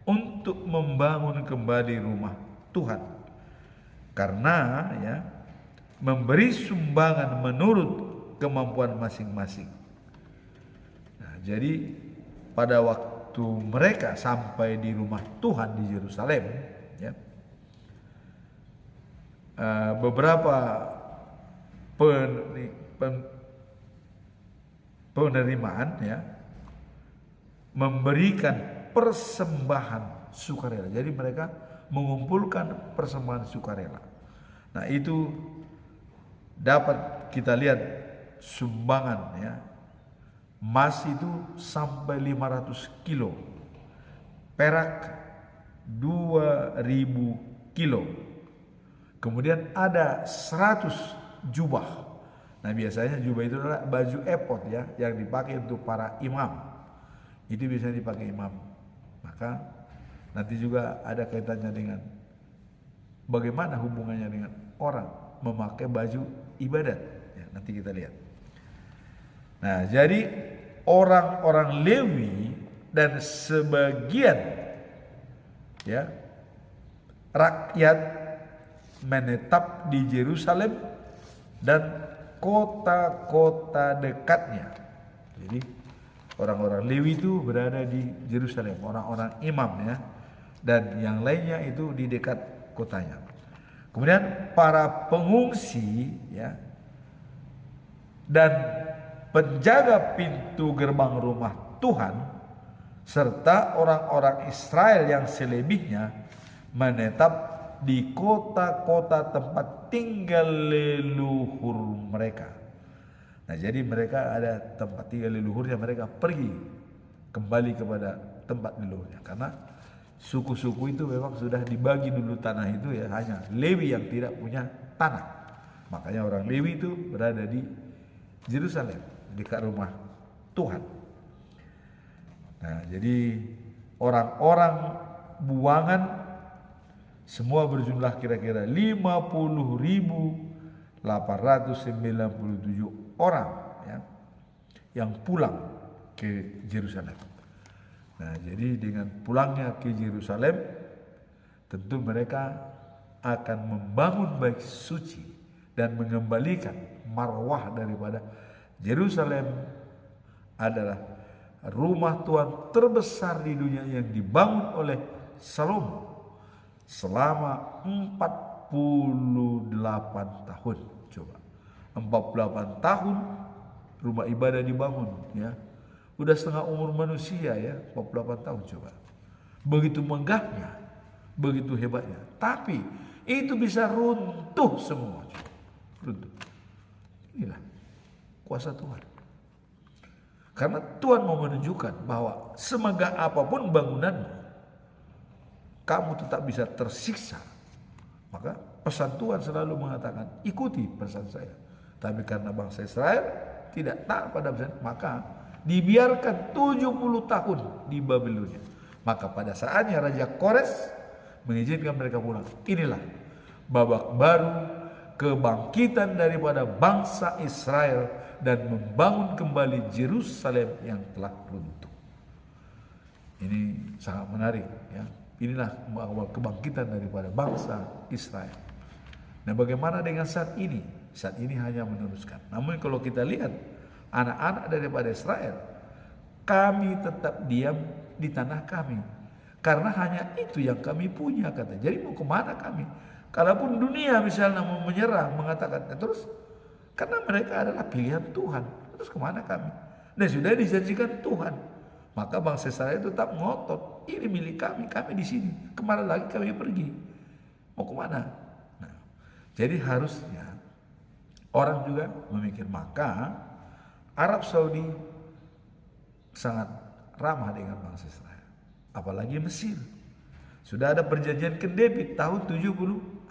untuk membangun kembali rumah Tuhan, karena ya memberi sumbangan menurut kemampuan masing-masing. Nah, jadi pada waktu mereka sampai di rumah Tuhan di Yerusalem, ya, beberapa penerimaan ya memberikan persembahan sukarela. Jadi mereka mengumpulkan persembahan sukarela. Nah, itu dapat kita lihat sumbangan ya. Emas itu sampai 500 kilo. Perak 2000 kilo. Kemudian ada 100 jubah. Nah, biasanya jubah itu adalah baju efod ya yang dipakai untuk para imam. Itu biasanya dipakai imam. Maka nanti juga ada kaitannya dengan bagaimana hubungannya dengan orang memakai baju ibadat. Ya, nanti kita lihat. Nah, jadi orang-orang Lewi dan sebagian ya rakyat menetap di Yerusalem dan kota-kota dekatnya. Jadi orang-orang Lewi itu berada di Yerusalem, orang-orang imam ya. dan yang lainnya itu di dekat kotanya. Kemudian para pengungsi ya dan penjaga pintu gerbang rumah Tuhan serta orang-orang Israel yang selebihnya menetap di kota-kota tempat tinggal leluhur mereka. Nah, jadi mereka ada tempat tinggal leluhurnya, mereka pergi kembali kepada tempat leluhurnya karena suku-suku itu memang sudah dibagi dulu tanah itu ya, hanya Lewi yang tidak punya tanah. Makanya orang Lewi itu berada di Yerusalem, dekat rumah Tuhan. Nah, jadi orang-orang buangan semua berjumlah kira-kira 50.897 orang ya, yang pulang ke Yerusalem. Nah, jadi dengan pulangnya ke Yerusalem, tentu mereka akan membangun bait suci dan mengembalikan marwah daripada Yerusalem adalah rumah Tuhan terbesar di dunia yang dibangun oleh Salomo selama 48 tahun. Coba 48 tahun rumah ibadah dibangun ya. Udah setengah umur manusia ya, 48 tahun coba. Begitu megahnya, begitu hebatnya. Tapi itu bisa runtuh semua. Runtuh. Inilah kuasa Tuhan. Karena Tuhan mau menunjukkan bahwa semegah apapun bangunanmu, kamu tetap bisa tersiksa. Maka pesan Tuhan selalu mengatakan, ikuti pesan saya. Tapi karena bangsa Israel tidak taat pada pesan, maka dibiarkan 70 tahun di Babilonia. Maka pada saatnya Raja Kores mengizinkan mereka pulang. Inilah babak baru kebangkitan daripada bangsa Israel dan membangun kembali Yerusalem yang telah runtuh. Ini sangat menarik ya. Inilah awal kebangkitan daripada bangsa Israel. Nah, bagaimana dengan saat ini? Saat ini hanya meneruskan. Namun kalau kita lihat anak-anak daripada Israel, kami tetap diam di tanah kami karena hanya itu yang kami punya, kata. Jadi mau kemana kami? Kalaupun dunia misalnya mau menyerang, mengatakan terus, karena mereka adalah pilihan Tuhan, terus kemana kami? Dan sudah dijanjikan Tuhan, maka bangsa Israel tetap ngotot, ini milik kami, kami di sini, kemana lagi kami pergi? Mau kemana? Nah, jadi harusnya orang juga memikir, maka Arab Saudi sangat ramah dengan bangsa Israel, apalagi Mesir. Sudah ada perjanjian Camp David tahun 74.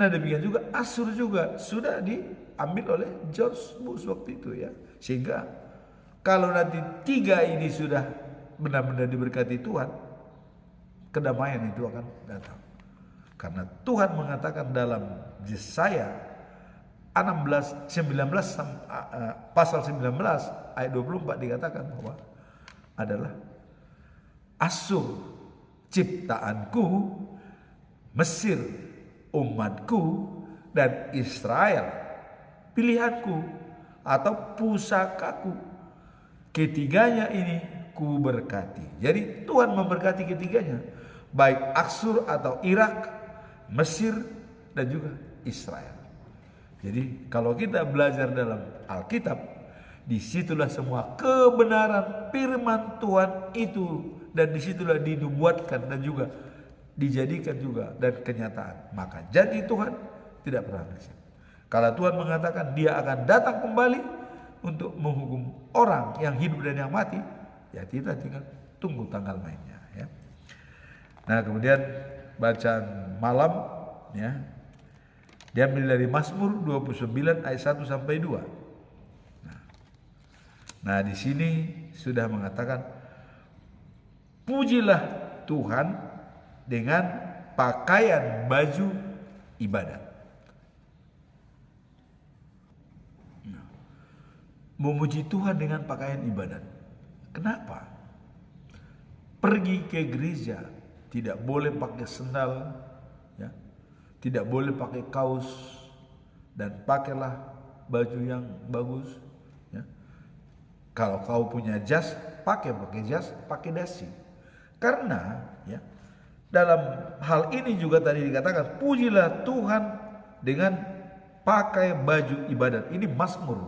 Nah, demikian juga Asyur juga sudah diambil oleh George Bush waktu itu ya. Sehingga kalau nanti tiga ini sudah benar-benar diberkati Tuhan, kedamaian itu akan datang. Karena Tuhan mengatakan dalam Yesaya 19 pasal 19 ayat 24 dikatakan bahwa adalah Asyur ciptaanku, Mesir umatku, dan Israel pilihanku atau pusakaku. Ketiganya ini ku berkati. Jadi Tuhan memberkati ketiganya, baik Asyur atau Irak, Mesir, dan juga Israel. Jadi kalau kita belajar dalam Alkitab, disitulah semua kebenaran firman Tuhan itu, dan disitulah dinubuatkan dan juga dijadikan juga dan kenyataan. Maka janji Tuhan tidak pernah meleset. Kalau Tuhan mengatakan dia akan datang kembali untuk menghukum orang yang hidup dan yang mati, ya kita tinggal tunggu tanggal mainnya ya. Nah, kemudian bacaan malam ya, diambil dari Mazmur 29 ayat 1 sampai 2. Nah, di sini sudah mengatakan, pujilah Tuhan dengan pakaian baju ibadat. Memuji Tuhan dengan pakaian ibadat. Kenapa? Pergi ke gereja tidak boleh pakai sendal, ya, tidak boleh pakai kaos, dan pakailah baju yang bagus. Ya. Kalau kau punya jas, pakai jas, pakai dasi. Karena ya, Dalam hal ini juga tadi dikatakan, pujilah Tuhan dengan pakai baju ibadat. Ini Mazmur.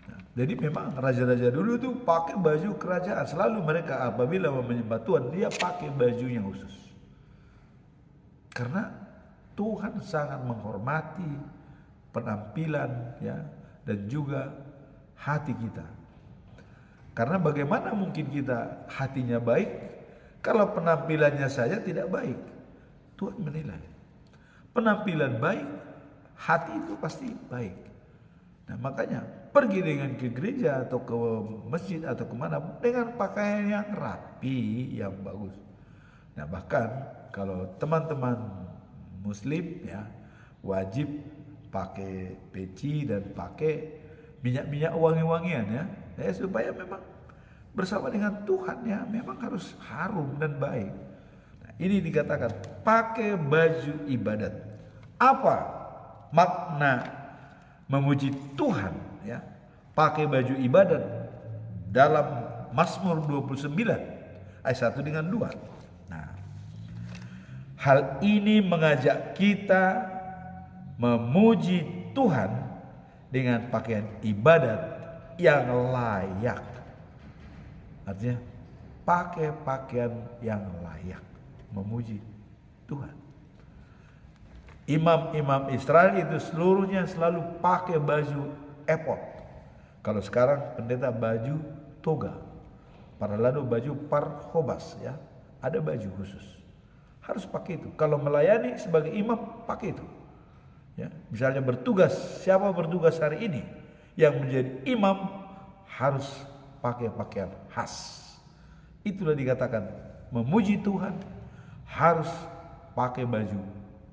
Nah, jadi memang raja-raja dulu itu pakai baju kerajaan. Selalu mereka apabila menyembah Tuhan, dia pakai bajunya khusus. Karena Tuhan sangat menghormati penampilan ya dan juga hati kita. Karena bagaimana mungkin kita hatinya baik kalau penampilannya saja tidak baik? Tuhan menilai. Penampilan baik, hati itu pasti baik. Nah makanya pergi dengan ke gereja atau ke masjid atau kemana dengan pakaian yang rapi, yang bagus. Nah bahkan kalau teman-teman Muslim ya wajib pakai peci dan pakai minyak-minyak wangi-wangian ya, supaya memang bersama dengan Tuhan ya memang harus harum dan baik. Nah, ini dikatakan pakai baju ibadat. Apa makna memuji Tuhan ya? Pakai baju ibadat dalam Mazmur 29 ayat 1 dengan 2. Nah, hal ini mengajak kita memuji Tuhan dengan pakaian ibadat yang layak. Artinya pakai pakaian yang layak memuji Tuhan. Imam-imam Israel itu seluruhnya selalu pakai baju efod. Kalau sekarang pendeta baju toga. Para lalu baju parhobas ya. Ada baju khusus. Harus pakai itu. Kalau melayani sebagai imam pakai itu. Ya, misalnya bertugas, siapa bertugas hari ini yang menjadi imam harus pakai pakaian khas. Itulah dikatakan memuji Tuhan harus pakai baju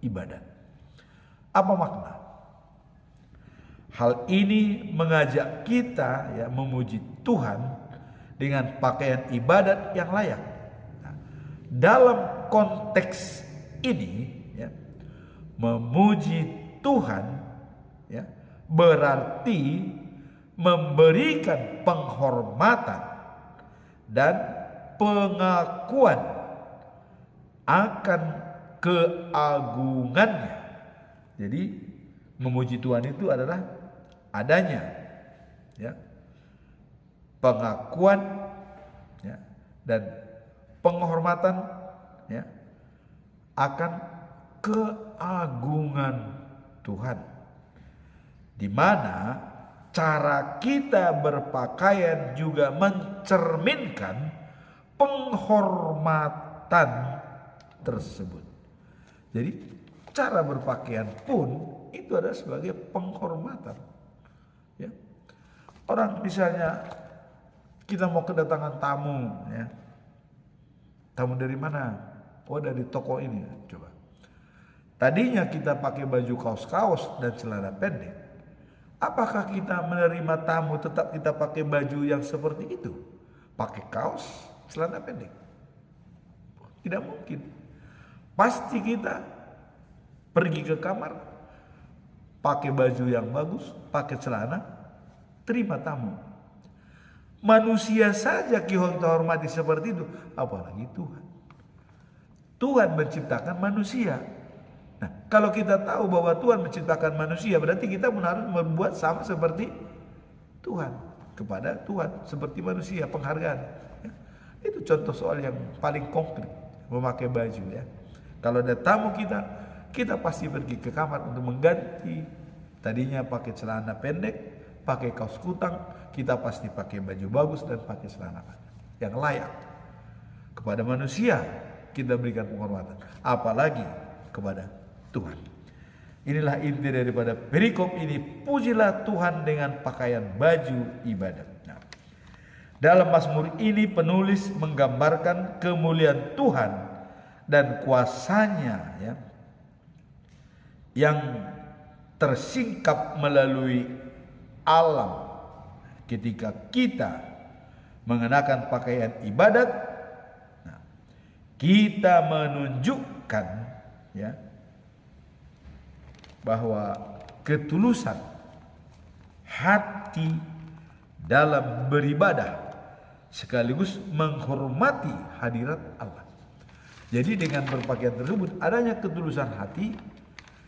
ibadat. Apa makna? Hal ini mengajak kita ya memuji Tuhan dengan pakaian ibadat yang layak. Nah, dalam konteks ini ya, memuji Tuhan ya berarti memberikan penghormatan dan pengakuan akan keagungannya. Jadi memuji Tuhan itu adalah adanya ya pengakuan ya dan penghormatan ya akan keagungan Tuhan, di mana cara kita berpakaian juga mencerminkan penghormatan tersebut. Jadi cara berpakaian pun itu adalah sebagai penghormatan. Ya. Orang misalnya kita mau kedatangan tamu, ya. Tamu dari mana? Oh dari toko ini. Coba. Tadinya kita pakai baju kaos-kaos dan celana pendek. Apakah kita menerima tamu tetap kita pakai baju yang seperti itu? Pakai kaos, celana pendek? Tidak mungkin. Pasti kita pergi ke kamar, pakai baju yang bagus, pakai celana, terima tamu. Manusia saja kita hormati seperti itu, apalagi Tuhan. Tuhan menciptakan manusia. Nah, kalau kita tahu bahwa Tuhan menciptakan manusia, berarti kita harus membuat sama seperti Tuhan, kepada Tuhan, seperti manusia, penghargaan. Ya. Itu contoh soal yang paling konkret, memakai baju ya. Kalau ada tamu kita pasti pergi ke kamar untuk mengganti. Tadinya pakai celana pendek, pakai kaos kutang, kita pasti pakai baju bagus dan pakai celana yang layak. Kepada manusia kita berikan penghormatan, apalagi kepada Tuhan. Inilah inti daripada perikop ini. Pujilah Tuhan dengan pakaian baju ibadat. Nah, dalam Mazmur ini penulis menggambarkan kemuliaan Tuhan dan kuasanya ya, yang tersingkap melalui alam ketika kita mengenakan pakaian ibadat. Nah, kita menunjukkan ya bahwa ketulusan hati dalam beribadah sekaligus menghormati hadirat Allah. Jadi dengan berpakaian tersebut adanya ketulusan hati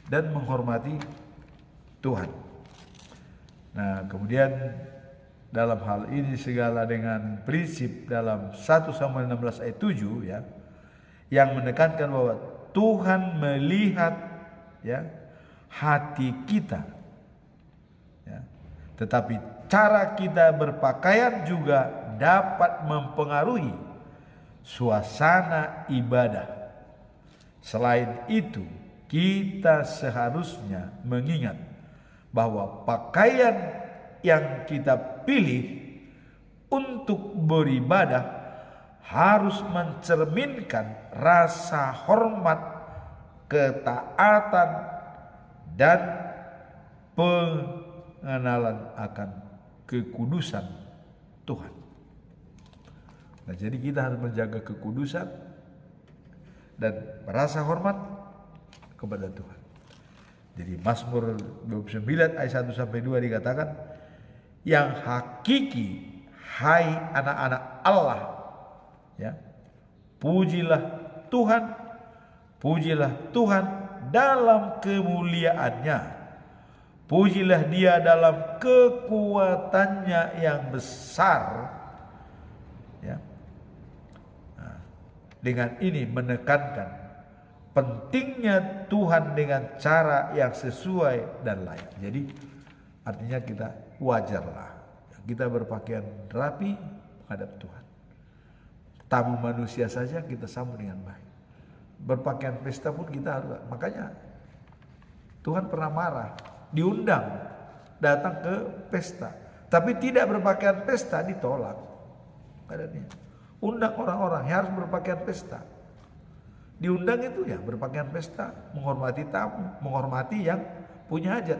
dan menghormati Tuhan. Nah, kemudian dalam hal ini segala dengan prinsip dalam 1 Samuel 16 ayat 7 ya, yang menekankan bahwa Tuhan melihat ya hati kita. Ya. Tetapi cara kita berpakaian juga dapat mempengaruhi suasana ibadah. Selain itu, kita seharusnya mengingat bahwa pakaian yang kita pilih untuk beribadah harus mencerminkan rasa hormat, ketaatan, dan pengenalan akan kekudusan Tuhan. Nah, jadi kita harus menjaga kekudusan dan merasa hormat kepada Tuhan. Jadi Mazmur 29 ayat 1 sampai 2 dikatakan, yang hakiki hai anak-anak Allah, ya, pujilah Tuhan dalam kemuliaannya, pujilah Dia dalam kekuatannya yang besar. Ya. Nah, dengan ini menekankan pentingnya Tuhan dengan cara yang sesuai dan layak. Jadi artinya kita wajarlah kita berpakaian rapi menghadap Tuhan. Tamu manusia saja kita sambut dengan baik. Berpakaian pesta pun kita harus. Makanya Tuhan pernah marah, diundang datang ke pesta, tapi tidak berpakaian pesta ditolak. Adanya undang orang-orang yang harus berpakaian pesta. Diundang itu ya berpakaian pesta, menghormati tamu, menghormati yang punya hajat.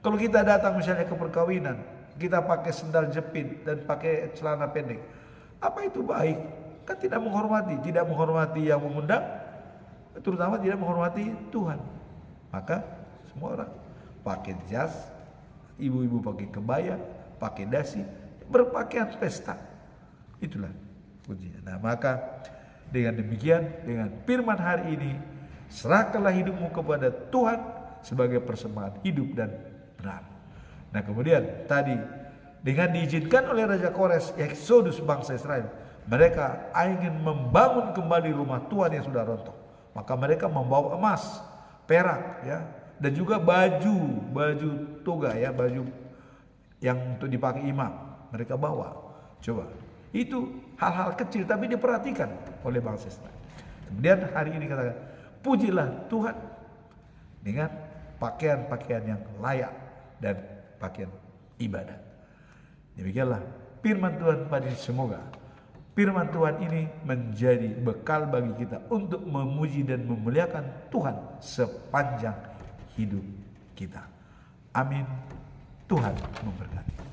Kalau kita datang misalnya ke perkawinan, kita pakai sendal jepit dan pakai celana pendek, apa itu baik? Kan tidak menghormati yang mengundang, terutama tidak menghormati Tuhan. Maka semua orang pakai jas, ibu-ibu pakai kebaya, pakai dasi, berpakaian pesta. Itulah kuncinya. Nah, maka dengan demikian, dengan firman hari ini, serahkanlah hidupmu kepada Tuhan sebagai persembahan hidup dan benar. Nah, kemudian tadi dengan diizinkan oleh Raja Kores, Eksodus bangsa Israel, mereka ingin membangun kembali rumah Tuhan yang sudah rontok. Maka mereka membawa emas, perak, ya, dan juga baju toga, ya, baju yang untuk dipakai imam. Mereka bawa. Coba, itu hal-hal kecil tapi diperhatikan oleh bangsa Israel. Kemudian hari ini katakan, pujilah Tuhan dengan pakaian-pakaian yang layak dan pakaian ibadah. Demikianlah firman Tuhan pada ini. Semoga firman Tuhan ini menjadi bekal bagi kita untuk memuji dan memuliakan Tuhan sepanjang hidup kita. Amin. Tuhan memberkati.